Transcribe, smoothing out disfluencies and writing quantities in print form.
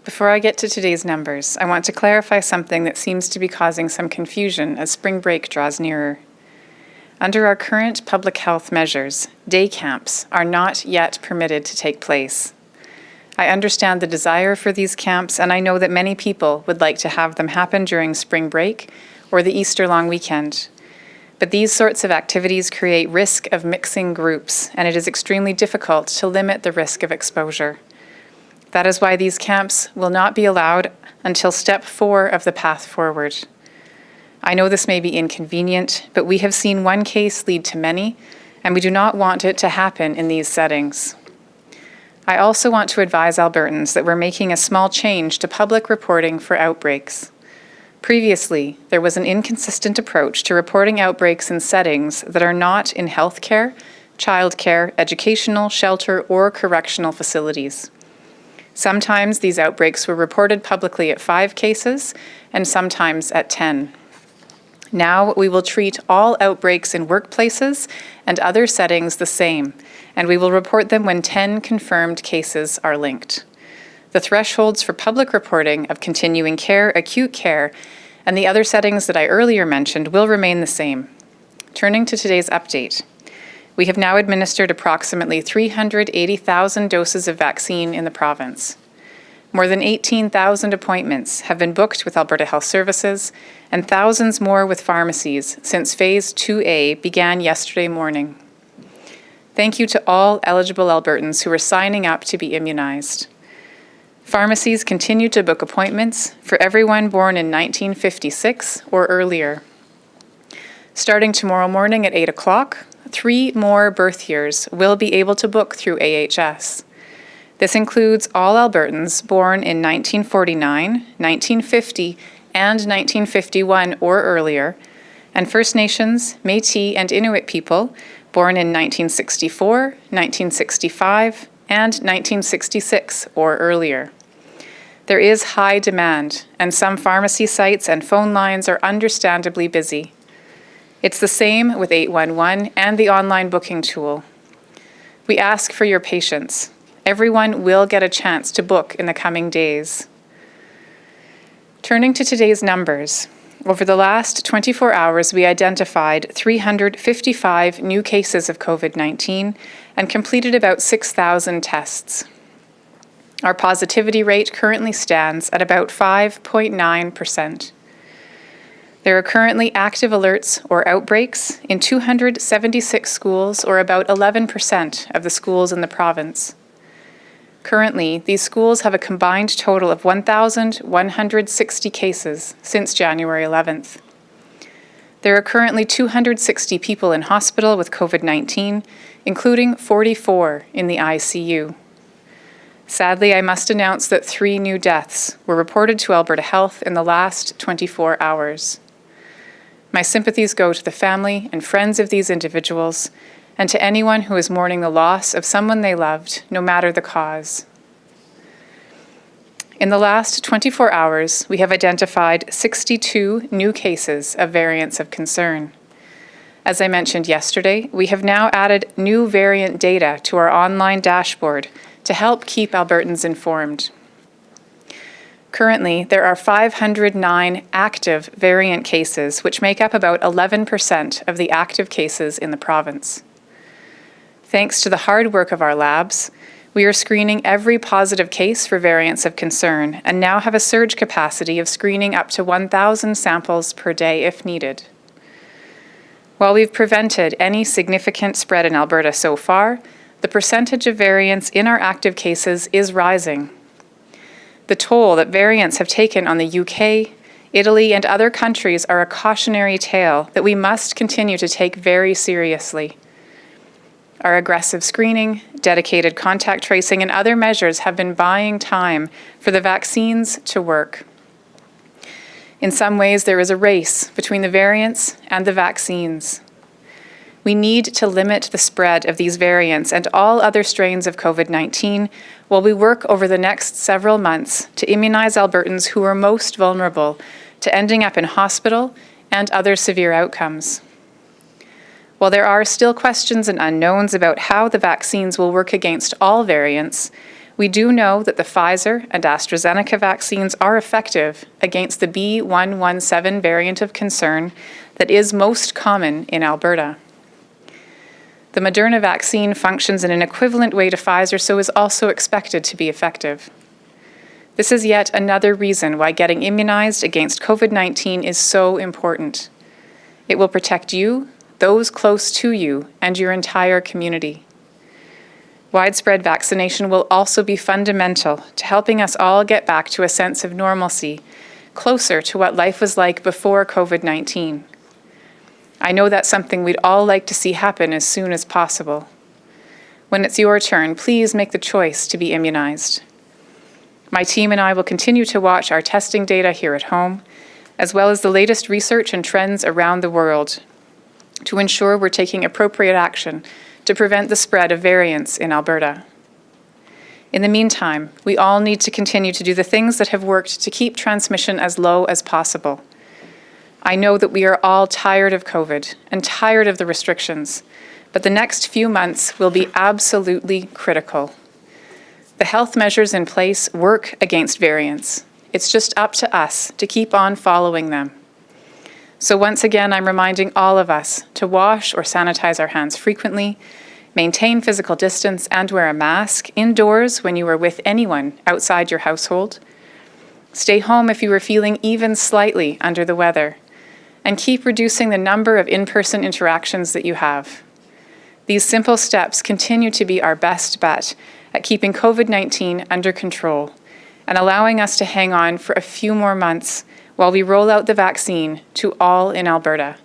Before I get to today's numbers, I want to clarify something that seems to be causing some confusion as spring break draws nearer. Under our current public health measures, day camps are not yet permitted to take place. I understand the desire for these camps, and I know that many people would like to have them happen during spring break or the Easter long weekend. But these sorts of activities create risk of mixing groups, and it is extremely difficult to limit the risk of exposure. That is why these camps will not be allowed until step 4 of the path forward. I know this may be inconvenient, but we have seen one case lead to many, and we do not want it to happen in these settings. I also want to advise Albertans that we're making a small change to public reporting for outbreaks. Previously, there was an inconsistent approach to reporting outbreaks in settings that are not in healthcare, childcare, educational, shelter, or correctional facilities. Sometimes these outbreaks were reported publicly at 5 cases, and sometimes at 10. Now we will treat all outbreaks in workplaces and other settings the same, and we will report them when 10 confirmed cases are linked. The thresholds for public reporting of continuing care, acute care, and the other settings that I earlier mentioned will remain the same. Turning to today's update. We have now administered approximately 380,000 doses of vaccine in the province. More than 18,000 appointments have been booked with Alberta Health Services and thousands more with pharmacies since Phase 2A began yesterday morning. Thank you to all eligible Albertans who are signing up to be immunized. Pharmacies continue to book appointments for everyone born in 1956 or earlier. Starting tomorrow morning at 8 o'clock, 3 more birth years will be able to book through AHS. This includes all Albertans born in 1949, 1950, and 1951 or earlier, and First Nations, Metis and Inuit people born in 1964, 1965, and 1966 or earlier. There is high demand, and some pharmacy sites and phone lines are understandably busy. It's the same with 811 and the online booking tool. We ask for your patience. Everyone will get a chance to book in the coming days. Turning to today's numbers, over the last 24 hours, we identified 355 new cases of COVID-19 and completed about 6,000 tests. Our positivity rate currently stands at about 5.9%. There are currently active alerts or outbreaks in 276 schools, or about 11% of the schools in the province. Currently, these schools have a combined total of 1,160 cases since January 11th. There are currently 260 people in hospital with COVID-19, including 44 in the ICU. Sadly, I must announce that 3 new deaths were reported to Alberta Health in the last 24 hours. My sympathies go to the family and friends of these individuals, and to anyone who is mourning the loss of someone they loved, no matter the cause. In the last 24 hours, we have identified 62 new cases of variants of concern. As I mentioned yesterday, we have now added new variant data to our online dashboard to help keep Albertans informed. Currently, there are 509 active variant cases, which make up about 11% of the active cases in the province. Thanks to the hard work of our labs, we are screening every positive case for variants of concern and now have a surge capacity of screening up to 1,000 samples per day if needed. While we've prevented any significant spread in Alberta so far, the percentage of variants in our active cases is rising. The toll that variants have taken on the UK, Italy, and other countries are a cautionary tale that we must continue to take very seriously. Our aggressive screening, dedicated contact tracing, and other measures have been buying time for the vaccines to work. In some ways, there is a race between the variants and the vaccines. We need to limit the spread of these variants and all other strains of COVID-19 while we work over the next several months to immunize Albertans who are most vulnerable to ending up in hospital and other severe outcomes. While there are still questions and unknowns about how the vaccines will work against all variants, We do know that the Pfizer and AstraZeneca vaccines are effective against the B.1.1.7 variant of concern that is most common in Alberta. The Moderna vaccine functions in an equivalent way to Pfizer, so is also expected to be effective. This is yet another reason why getting immunized against COVID-19 is so important. It will protect you, those close to you, and your entire community. Widespread vaccination will also be fundamental to helping us all get back to a sense of normalcy, closer to what life was like before COVID-19. I know that's something we'd all like to see happen as soon as possible. When it's your turn, please make the choice to be immunized. My team and I will continue to watch our testing data here at home, as well as the latest research and trends around the world, to ensure we're taking appropriate action to prevent the spread of variants in Alberta. In the meantime, we all need to continue to do the things that have worked to keep transmission as low as possible. I know that we are all tired of COVID and tired of the restrictions, but the next few months will be absolutely critical. The health measures in place work against variants. It's just up to us to keep on following them. So once again, I'm reminding all of us to wash or sanitize our hands frequently, maintain physical distance, and wear a mask indoors when you are with anyone outside your household. Stay home if you are feeling even slightly under the weather, and keep reducing the number of in-person interactions that you have. These simple steps continue to be our best bet at keeping COVID-19 under control and allowing us to hang on for a few more months while we roll out the vaccine to all in Alberta.